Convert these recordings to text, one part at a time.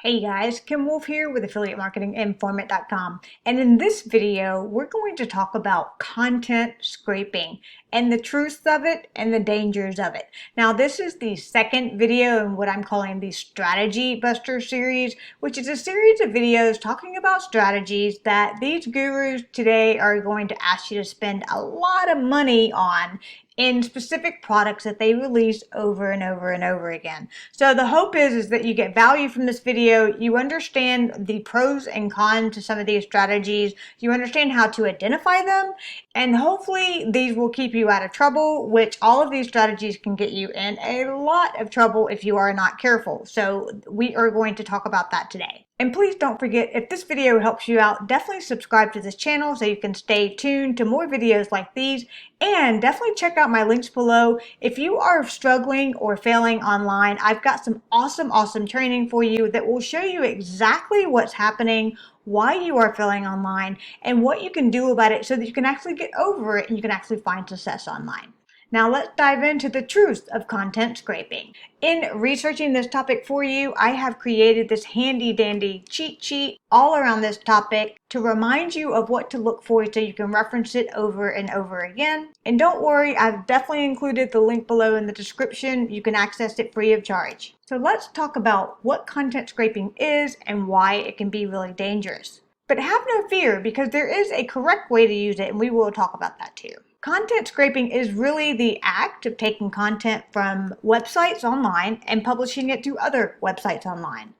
Hey guys, Kim Wolf here with Affiliate Marketing Informant.com, and in this video we're going to talk about content scraping and the truths of it and the dangers of it. Now this is the second video in what I'm calling the Strategy Buster series, which is a series of videos talking about strategies that these gurus today are going to ask you to spend a lot of money on in specific products that they release over and over and over again. So the hope is that you get value from this video, you understand the pros and cons to some of these strategies, you understand how to identify them, and hopefully these will keep you out of trouble, which all of these strategies can get you in a lot of trouble if you are not careful. So we are going to talk about that today. And please don't forget, if this video helps you out, definitely subscribe to this channel so you can stay tuned to more videos like these, and definitely check out my links below. If you are struggling or failing online, I've got some awesome training for you that will show you exactly what's happening, why you are failing online, and what you can do about it so that you can actually get over it and you can actually find success online. Now let's dive into the truth of content scraping. In researching this topic for you, I have created this handy dandy cheat sheet all around this topic to remind you of what to look for so you can reference it over and over again. And don't worry, I've definitely included the link below in the description. You can access it free of charge. So let's talk about what content scraping is and why it can be really dangerous. But have no fear, because there is a correct way to use it, and we will talk about that too. Content scraping is really the act of taking content from websites online and publishing it to other websites online.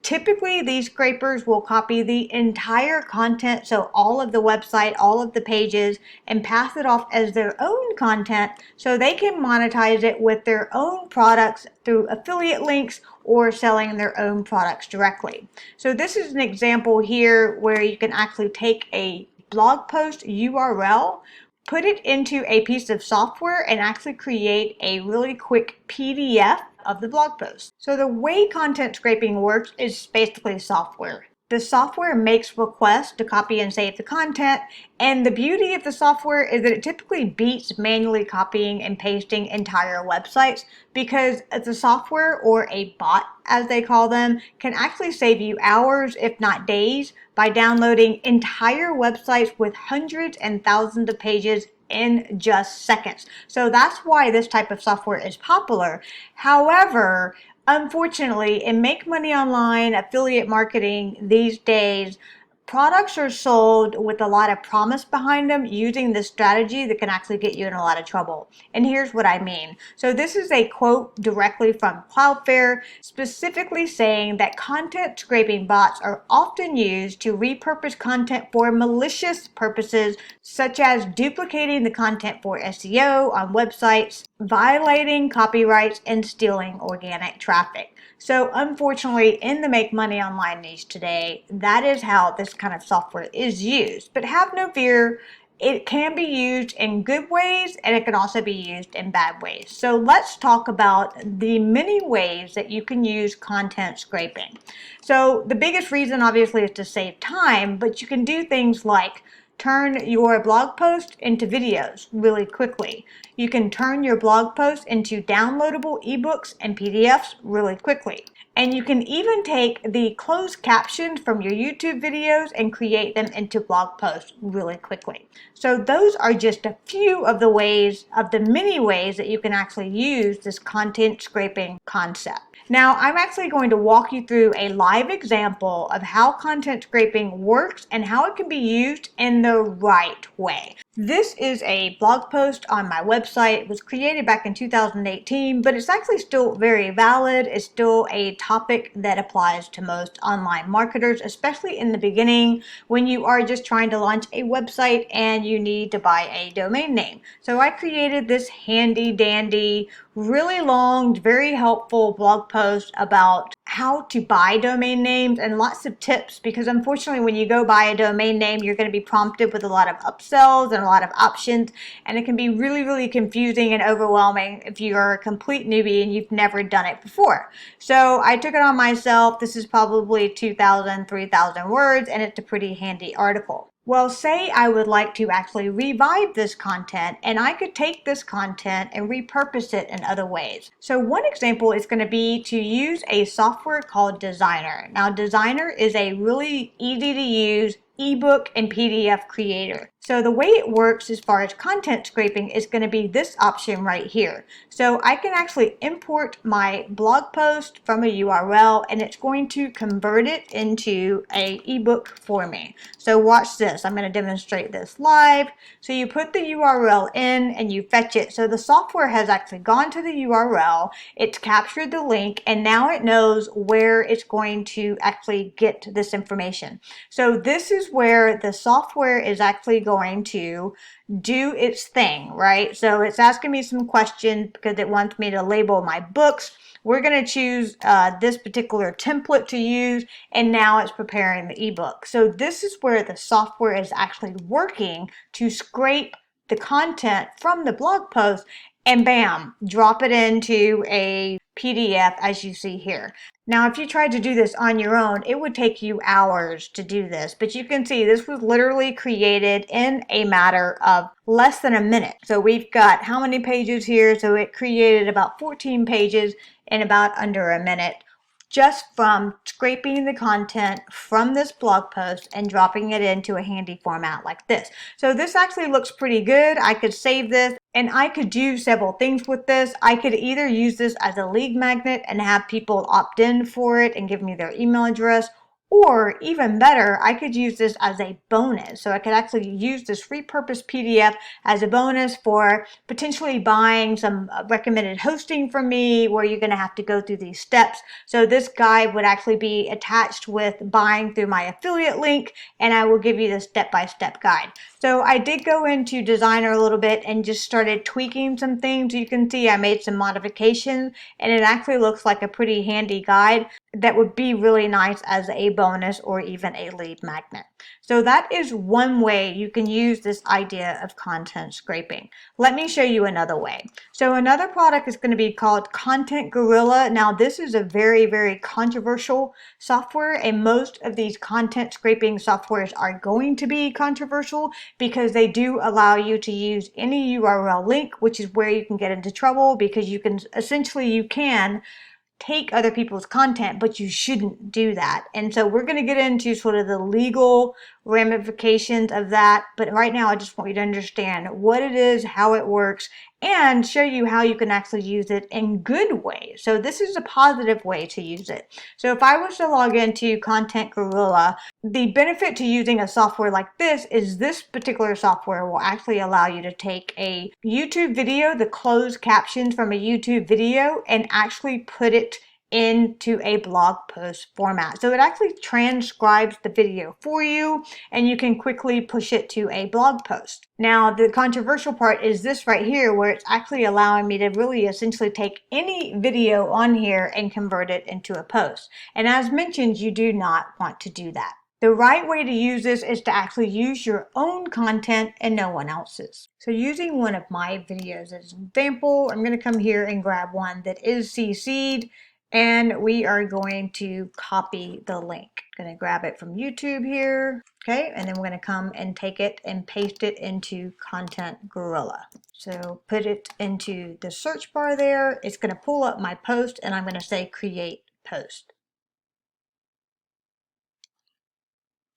Typically, these scrapers will copy the entire content, so all of the website, all of the pages, and pass it off as their own content so they can monetize it with their own products through affiliate links or selling their own products directly. So this is an example here where you can actually take a blog post URL, put it into a piece of software, and actually create a really quick PDF of the blog post. So the way content scraping works is basically software. The software makes requests to copy and save the content, and the beauty of the software is that it typically beats manually copying and pasting entire websites, because the software, or a bot as they call them, can actually save you hours, if not days, by downloading entire websites with hundreds and thousands of pages in just seconds. So that's why this type of software is popular. However, unfortunately, in Make Money Online affiliate marketing these days, products are sold with a lot of promise behind them using this strategy that can actually get you in a lot of trouble. And here's what I mean. So this is a quote directly from Cloudflare, specifically saying that content scraping bots are often used to repurpose content for malicious purposes, such as duplicating the content for SEO on websites, violating copyrights, and stealing organic traffic. So unfortunately, in the Make Money Online niche today, that is how this kind of software is used. But have no fear, it can be used in good ways and it can also be used in bad ways. So let's talk about the many ways that you can use content scraping. So the biggest reason obviously is to save time, but you can do things like turn your blog post into videos really quickly. You can turn your blog post into downloadable ebooks and PDFs really quickly. And you can even take the closed captions from your YouTube videos and create them into blog posts really quickly. So those are just a few of the ways, of the many ways that you can actually use this content scraping concept. Now, I'm actually going to walk you through a live example of how content scraping works and how it can be used in the right way. This is a blog post on my website. It was created back in 2018, but it's actually still very valid. It's still a topic that applies to most online marketers, especially in the beginning when you are just trying to launch a website and you need to buy a domain name. So I created this handy dandy, really long, very helpful blog post about how to buy domain names and lots of tips, because unfortunately when you go buy a domain name, you're going to be prompted with a lot of upsells and a lot of options, and it can be really confusing and overwhelming if you're a complete newbie and you've never done it before. So I took it on myself. This is probably 2,000, 3,000 words, and it's a pretty handy article. Well, say I would like to actually revive this content, and I could take this content and repurpose it in other ways. So one example is going to be to use a software called Designer. Now, Designer is a really easy to use ebook and PDF creator. So the way it works as far as content scraping is going to be this option right here. So I can actually import my blog post from a URL, and it's going to convert it into a ebook for me. So watch this. I'm going to demonstrate this live. So you put the URL in and you fetch it. So the software has actually gone to the URL, it's captured the link, and now it knows where it's going to actually get this information. So this is where the software is actually going to do its thing, right? So it's asking me some questions because it wants me to label my books. We're going to choose this particular template to use, and now it's preparing the ebook. So this is where the software is actually working to scrape the content from the blog post and bam, drop it into a PDF as you see here. Now, if you tried to do this on your own, it would take you hours to do this, but you can see this was literally created in a matter of less than a minute. So we've got how many pages here? So it created about 14 pages in about under a minute, just from scraping the content from this blog post and dropping it into a handy format like this. So this actually looks pretty good. I could save this and I could do several things with this. I could either use this as a lead magnet and have people opt in for it and give me their email address, or even better, I could use this as a bonus. So I could actually use this repurposed PDF as a bonus for potentially buying some recommended hosting from me, where you're going to have to go through these steps. So this guide would actually be attached with buying through my affiliate link, and I will give you the step-by-step guide. So I did go into Designer a little bit and just started tweaking some things. You can see I made some modifications, and it actually looks like a pretty handy guide that would be really nice as a bonus or even a lead magnet. So that is one way you can use this idea of content scraping. Let me show you another way. So another product is going to be called Content Gorilla. Now this is a very, very controversial software, and most of these content scraping softwares are going to be controversial because they do allow you to use any URL link, which is where you can get into trouble, because you can take other people's content, but you shouldn't do that. And so we're going to get into sort of the legal ramifications of that. But right now, I just want you to understand what it is, how it works, and show you how you can actually use it in good ways. So this is a positive way to use it. So if I was to log into Content Gorilla, the benefit to using a software like this is this particular software will actually allow you to take a YouTube video, the closed captions from a YouTube video, and actually put it into a blog post format. So it actually transcribes the video for you, and you can quickly push it to a blog post. Now, the controversial part is this right here, where it's actually allowing me to really essentially take any video on here and convert it into a post. And as mentioned, you do not want to do that. The right way to use this is to actually use your own content and no one else's. So using one of my videos as an example, I'm going to come here and grab one that is CC'd, and we are going to copy the link. I'm going to grab it from YouTube here, okay, and then we're going to come and take it and paste it into Content Gorilla. So put it into the search bar there. It's going to pull up my post, and I'm going to say create post.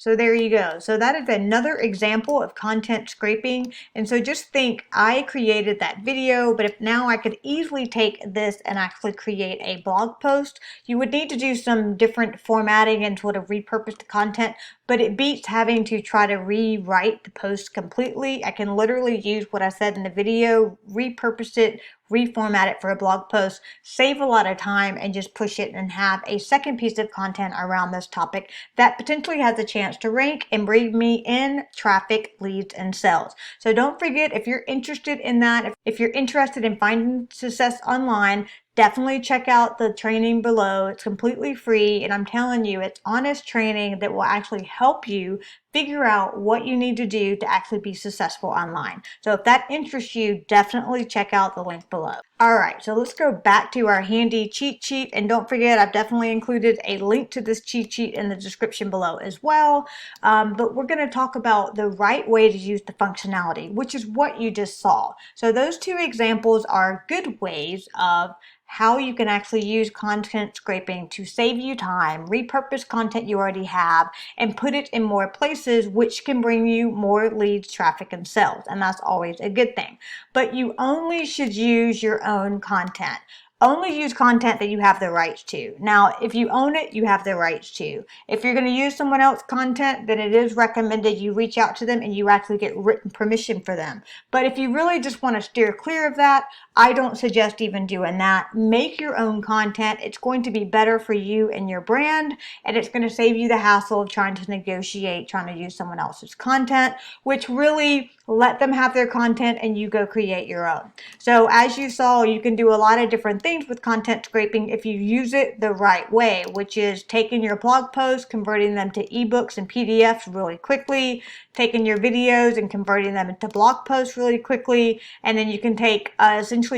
So there you go. So that is another example of content scraping. And so just think, I created that video, but if now I could easily take this and actually create a blog post, you would need to do some different formatting and sort of repurpose the content, but it beats having to try to rewrite the post completely. I can literally use what I said in the video, repurpose it, reformat it for a blog post, save a lot of time, and just push it and have a second piece of content around this topic that potentially has a chance to rank and bring me in traffic, leads, and sales. So don't forget, if you're interested in that, if you're interested in finding success online, definitely check out the training below. It's completely free, and I'm telling you, it's honest training that will actually help you figure out what you need to do to actually be successful online. So if that interests you, definitely check out the link below. All right, so let's go back to our handy cheat sheet. And don't forget, I've definitely included a link to this cheat sheet in the description below as well. But we're going to talk about the right way to use the functionality, which is what you just saw. So those two examples are good ways of how you can actually use content scraping to save you time, repurpose content you already have, and put it in more places, which can bring you more leads, traffic, and sales. And that's always a good thing. But you only should use your own content. Only use content that you have the rights to. Now, if you own it, you have the rights to. If you're going to use someone else's content, then it is recommended you reach out to them and you actually get written permission for them. But if you really just want to steer clear of that, I don't suggest even doing that. Make your own content. It's going to be better for you and your brand, and it's going to save you the hassle of trying to negotiate, trying to use someone else's content, which really let them have their content and you go create your own. So as you saw, you can do a lot of different things with content scraping if you use it the right way, which is taking your blog posts, converting them to ebooks and PDFs really quickly, taking your videos and converting them into blog posts really quickly, and then you can take essentially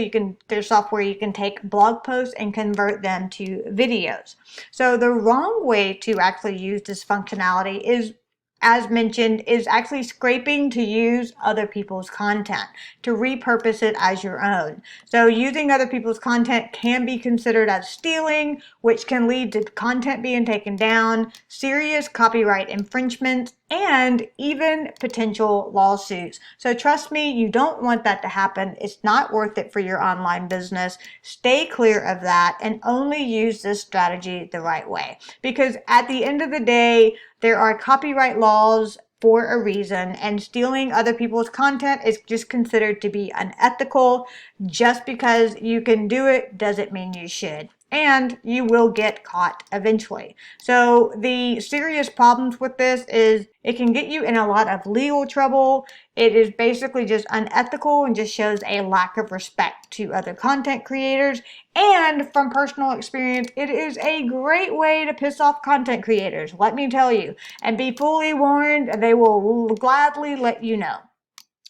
there's software you can take blog posts and convert them to videos. So the wrong way to actually use this functionality is, as mentioned, is actually scraping to use other people's content, to repurpose it as your own. So using other people's content can be considered as stealing, which can lead to content being taken down, serious copyright infringement, and even potential lawsuits. So trust me, you don't want that to happen. It's not worth it for your online business. Stay clear of that and only use this strategy the right way. Because at the end of the day, there are copyright laws for a reason, and stealing other people's content is just considered to be unethical. Just because you can do it doesn't mean you should. And you will get caught eventually. So the serious problems with this is it can get you in a lot of legal trouble. It is basically just unethical and just shows a lack of respect to other content creators. And from personal experience, it is a great way to piss off content creators, let me tell you. And be fully warned, they will gladly let you know.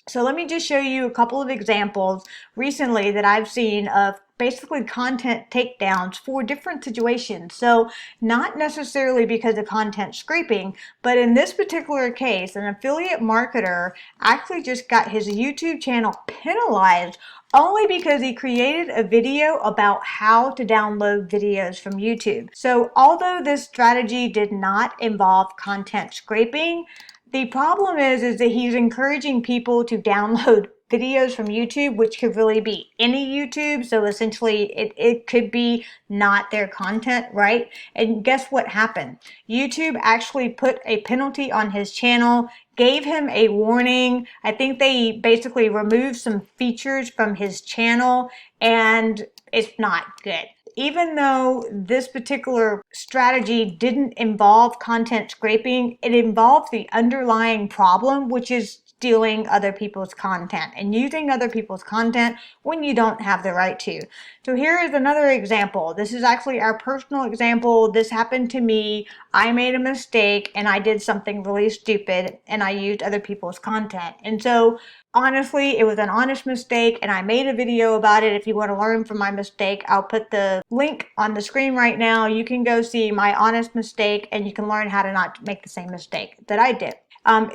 So let me just show you a couple of examples recently that I've seen of basically content takedowns for different situations. So not necessarily because of content scraping, but in this particular case, an affiliate marketer actually just got his YouTube channel penalized only because he created a video about how to download videos from YouTube. So although this strategy did not involve content scraping, the problem is that he's encouraging people to download videos from YouTube, which could really be any YouTube. So essentially it could be not their content, right? And guess what happened? YouTube actually put a penalty on his channel, gave him a warning. I think they basically removed some features from his channel, and it's not good. Even though this particular strategy didn't involve content scraping, it involved the underlying problem, which is stealing other people's content and using other people's content when you don't have the right to. So here is another example. This is actually our personal example. This happened to me. I made a mistake and I did something really stupid and I used other people's content. And so honestly, it was an honest mistake and I made a video about it. If you want to learn from my mistake, I'll put the link on the screen right now. You can go see my honest mistake and you can learn how to not make the same mistake that I did.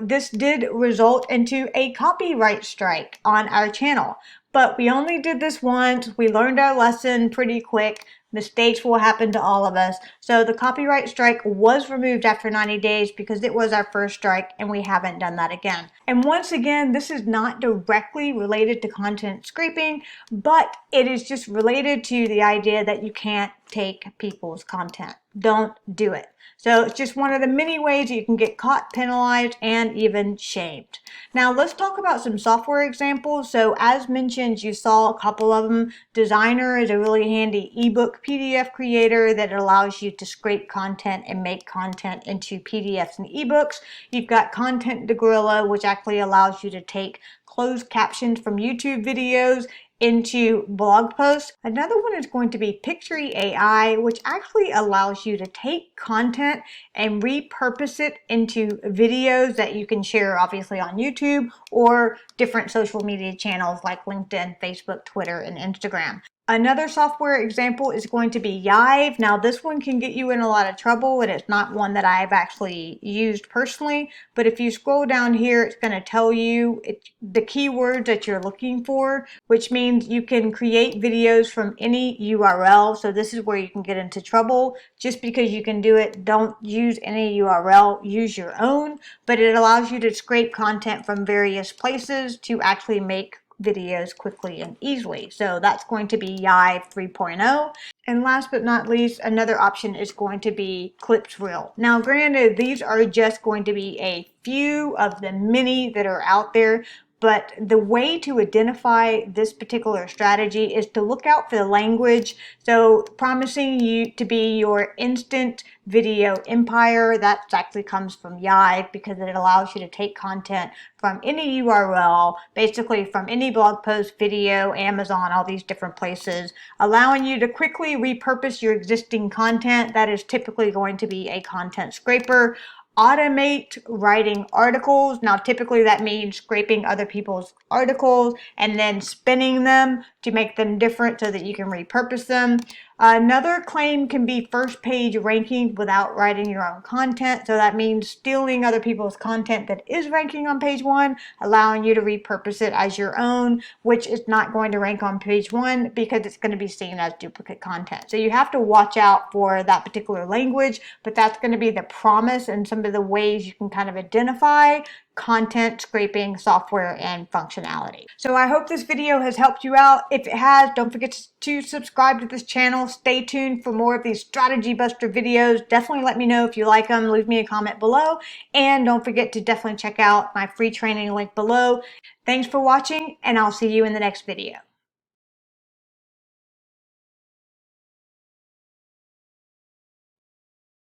This did result into a copyright strike on our channel, but we only did this once. We learned our lesson pretty quick. Mistakes will happen to all of us. So the copyright strike was removed after 90 days because it was our first strike and we haven't done that again. And once again, this is not directly related to content scraping, but it is just related to the idea that you can't take people's content. Don't do it. So it's just one of the many ways you can get caught, penalized, and even shamed. Now let's talk about some software examples. So as mentioned, you saw a couple of them. Designer is a really handy ebook PDF creator that allows you to scrape content and make content into PDFs and ebooks. You've got Content Gorilla, which actually allows you to take closed captions from YouTube videos into blog posts. Another one is going to be Pictory AI, which actually allows you to take content and repurpose it into videos that you can share obviously on YouTube or different social media channels like LinkedIn, Facebook, Twitter, and Instagram. Another software example is going to be Yive. Now this one can get you in a lot of trouble, and it's not one that I've actually used personally, but if you scroll down here, it's going to tell you the keywords that you're looking for, which means you can create videos from any URL. So this is where you can get into trouble. Just because you can do it, don't use any URL, use your own, but it allows you to scrape content from various places to actually make videos quickly and easily. So that's going to be Yive 3.0. And last but not least, another option is going to be Clips Reel. Now, granted, these are just going to be a few of the many that are out there, but the way to identify this particular strategy is to look out for the language. So promising you to be your instant video empire, that actually comes from Yive because it allows you to take content from any URL, basically from any blog post, video, Amazon, all these different places, allowing you to quickly repurpose your existing content. That is typically going to be a content scraper. Automate writing articles. Now, typically that means scraping other people's articles and then spinning them to make them different so that you can repurpose them. Another claim can be first page ranking without writing your own content. So that means stealing other people's content that is ranking on page 1, allowing you to repurpose it as your own, which is not going to rank on page 1 because it's going to be seen as duplicate content. So you have to watch out for that particular language, but that's going to be the promise and some of the ways you can kind of identify content scraping software and functionality. So I hope this video has helped you out. If it has, don't forget to subscribe to this channel. Stay tuned for more of these strategy buster videos. Definitely let me know if you like them. Leave me a comment below. And don't forget to definitely check out my free training link below. Thanks for watching, and I'll see you in the next video.